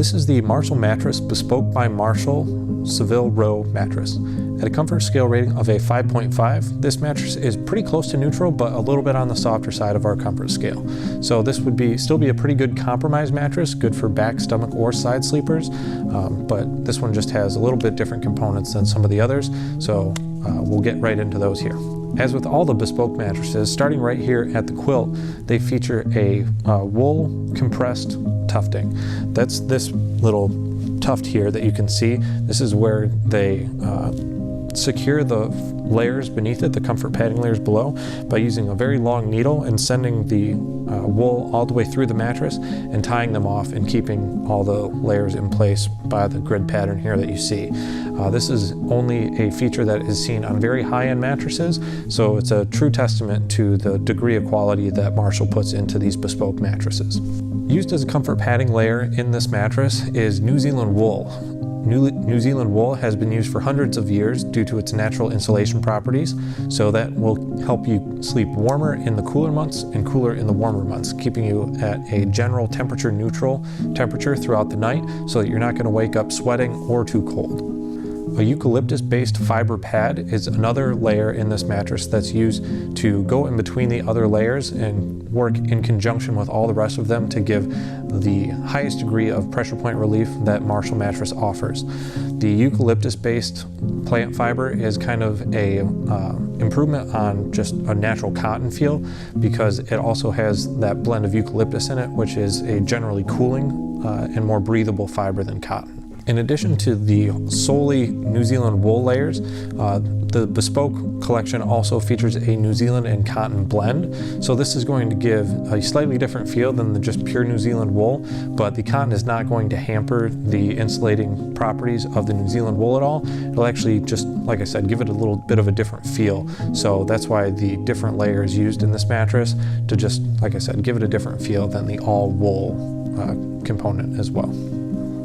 This is the Marshall Mattress Bespoke by Marshall Savile Row mattress. At a comfort scale rating of a 5.5, this mattress is pretty close to neutral, but a little bit on the softer side of our comfort scale. So this would still be a pretty good compromise mattress, good for back, stomach, or side sleepers, but this one just has a little bit different components than some of the others, so we'll get right into those here. As with all the bespoke mattresses, starting right here at the quilt, they feature a wool compressed tufting. That's this little tuft here that you can see. This is where they secure the layers beneath it, the comfort padding layers below, by using a very long needle and sending the wool all the way through the mattress and tying them off and keeping all the layers in place by the grid pattern here that you see. This is only a feature that is seen on very high-end mattresses, so it's a true testament to the degree of quality that Marshall puts into these bespoke mattresses. Used as a comfort padding layer in this mattress is New Zealand wool. New Zealand wool has been used for hundreds of years due to its natural insulation properties, so that will help you sleep warmer in the cooler months and cooler in the warmer months, keeping you at a general temperature neutral temperature throughout the night so that you're not going to wake up sweating or too cold. A eucalyptus-based fiber pad is another layer in this mattress that's used to go in between the other layers and work in conjunction with all the rest of them to give the highest degree of pressure point relief that Marshall mattress offers. The eucalyptus-based plant fiber is kind of a improvement on just a natural cotton feel, because it also has that blend of eucalyptus in it, which is a generally cooling and more breathable fiber than cotton. In addition to the solely New Zealand wool layers, the Bespoke collection also features a New Zealand and cotton blend. So this is going to give a slightly different feel than the just pure New Zealand wool, but the cotton is not going to hamper the insulating properties of the New Zealand wool at all. It'll actually just, like I said, give it a little bit of a different feel. So that's why the different layers used in this mattress, to just, like I said, give it a different feel than the all wool component as well.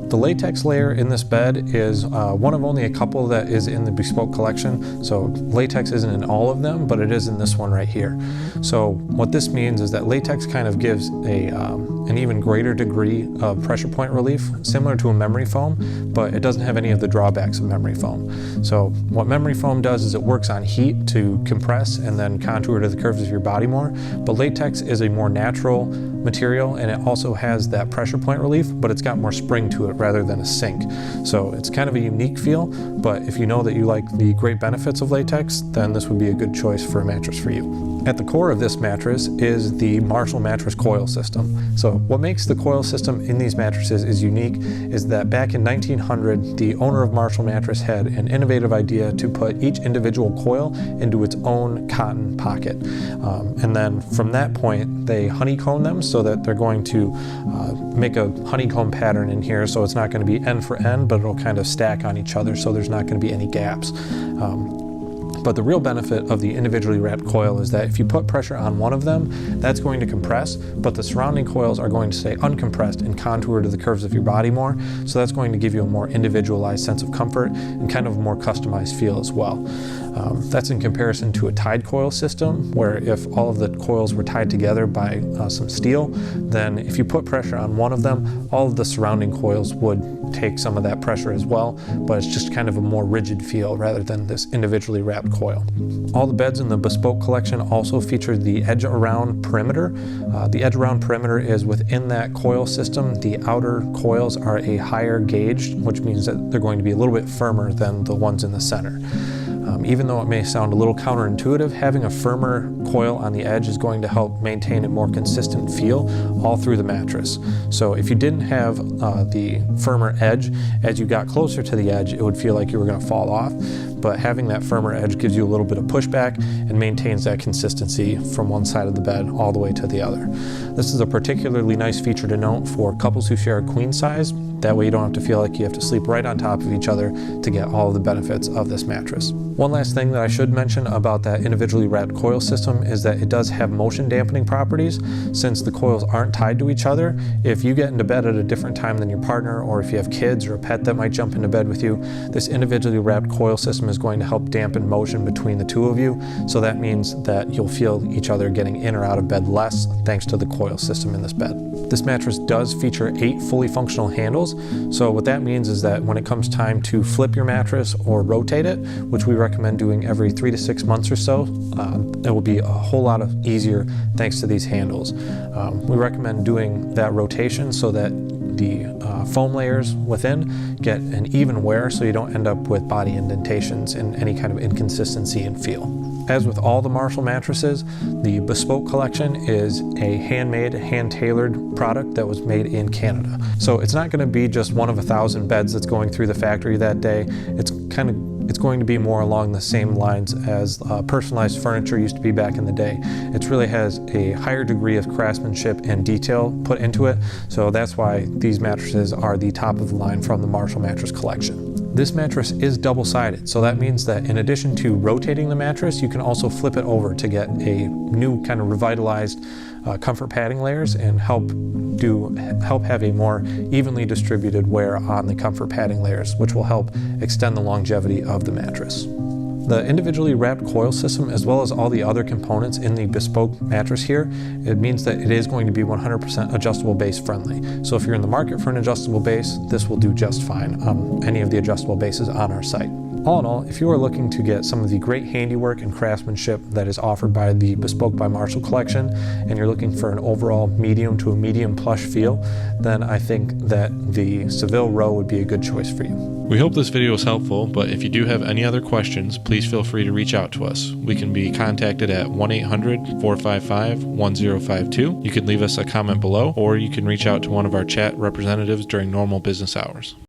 The latex layer in this bed is one of only a couple that is in the Bespoke collection. So latex isn't in all of them, but it is in this one right here. So what this means is that latex kind of gives an even greater degree of pressure point relief, similar to a memory foam, but it doesn't have any of the drawbacks of memory foam. So what memory foam does is it works on heat to compress and then contour to the curves of your body more, but latex is a more natural material, and it also has that pressure point relief, but it's got more spring to it rather than a sink. So it's kind of a unique feel, but if you know that you like the great benefits of latex, then this would be a good choice for a mattress for you. At the core of this mattress is the Marshall mattress coil system. So what makes the coil system in these mattresses is unique is that back in 1900, the owner of Marshall mattress had an innovative idea to put each individual coil into its own cotton pocket. And then from that point, they honeycomb them so that they're going to make a honeycomb pattern in here, so it's not going to be end for end, but it'll kind of stack on each other, so there's not going to be any gaps. But the real benefit of the individually wrapped coil is that if you put pressure on one of them, that's going to compress, but the surrounding coils are going to stay uncompressed and contour to the curves of your body more, so that's going to give you a more individualized sense of comfort and kind of a more customized feel as well. That's in comparison to a tied coil system, where if all of the coils were tied together by some steel, then if you put pressure on one of them, all of the surrounding coils would take some of that pressure as well, but it's just kind of a more rigid feel rather than this individually wrapped coil. All the beds in the Bespoke collection also feature the edge around perimeter. The edge around perimeter is within that coil system. The outer coils are a higher gauge, which means that they're going to be a little bit firmer than the ones in the center. Even though it may sound a little counterintuitive, having a firmer coil on the edge is going to help maintain a more consistent feel all through the mattress. So if you didn't have the firmer edge, as you got closer to the edge, it would feel like you were going to fall off. But having that firmer edge gives you a little bit of pushback and maintains that consistency from one side of the bed all the way to the other. This is a particularly nice feature to note for couples who share a queen size. That way you don't have to feel like you have to sleep right on top of each other to get all of the benefits of this mattress. One last thing that I should mention about that individually wrapped coil system is that it does have motion dampening properties. Since the coils aren't tied to each other, if you get into bed at a different time than your partner, or if you have kids or a pet that might jump into bed with you, this individually wrapped coil system is is going to help dampen motion between the two of you. So that means that you'll feel each other getting in or out of bed less thanks to the coil system in this bed. This mattress does feature 8 fully functional handles. So what that means is that when it comes time to flip your mattress or rotate it, which we recommend doing every 3 to 6 months or so, it will be a whole lot easier thanks to these handles. We recommend doing that rotation so that the foam layers within get an even wear so you don't end up with body indentations and any kind of inconsistency in feel. As with all the Marshall mattresses, the Bespoke collection is a handmade, hand-tailored product that was made in Canada. So it's not going to be just one of 1,000 beds that's going through the factory that day. It's going to be more along the same lines as personalized furniture used to be back in the day. It really has a higher degree of craftsmanship and detail put into it, so that's why these mattresses are the top of the line from the Marshall mattress collection. This mattress is double-sided, so that means that in addition to rotating the mattress, you can also flip it over to get a new kind of revitalized comfort padding layers and help have a more evenly distributed wear on the comfort padding layers, which will help extend the longevity of the mattress. The individually wrapped coil system, as well as all the other components in the Bespoke mattress here, it means that it is going to be 100% adjustable base friendly. So if you're in the market for an adjustable base, this will do just fine on any of the adjustable bases on our site. All in all, if you are looking to get some of the great handiwork and craftsmanship that is offered by the Bespoke by Marshall collection, and you're looking for an overall medium to a medium plush feel, then I think that the Savile Row would be a good choice for you. We hope this video was helpful, but if you do have any other questions, please feel free to reach out to us. We can be contacted at 1-800-455-1052. You can leave us a comment below, or you can reach out to one of our chat representatives during normal business hours.